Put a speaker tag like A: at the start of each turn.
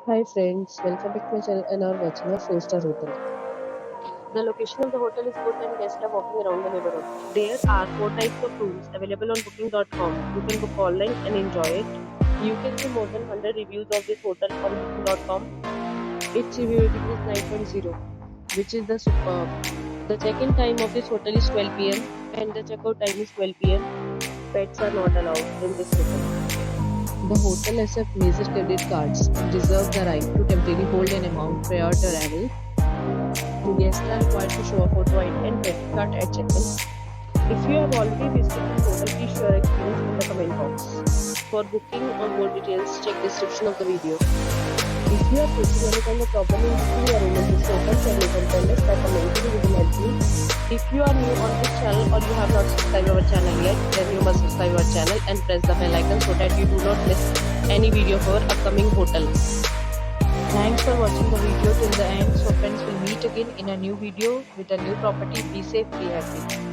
A: Hi friends, welcome back to my channel and are watching a 4-star hotel. The location of the hotel is good and guests are walking around the neighborhood. There are 4 types of rooms available on booking.com. You can book online and enjoy it. You can see more than 100 reviews of this hotel on booking.com. Its review rating is 9.0, which is the superb. The check-in time of this hotel is 12 p.m. and the check-out time is 12 p.m. Pets are not allowed in this hotel. The hotel accepts major credit cards and reserves the right to temporarily hold an amount prior to arrival. Guests are required to show a photo ID and credit card at check-in. If you have already visited this hotel, please share your experience in the comment box. For booking or more details, check description of the video. If you are facing any kind of problem in booking your room in this hotel, then you can tell us by commenting, we will help you. If you are new on this channel or you have not subscribed our channel yet, then you must subscribe our channel and press the bell icon so that you do not miss any video of our upcoming hotel. Thanks for watching the video till the end. So friends, will meet again in a new video with a new property. Be safe, be happy.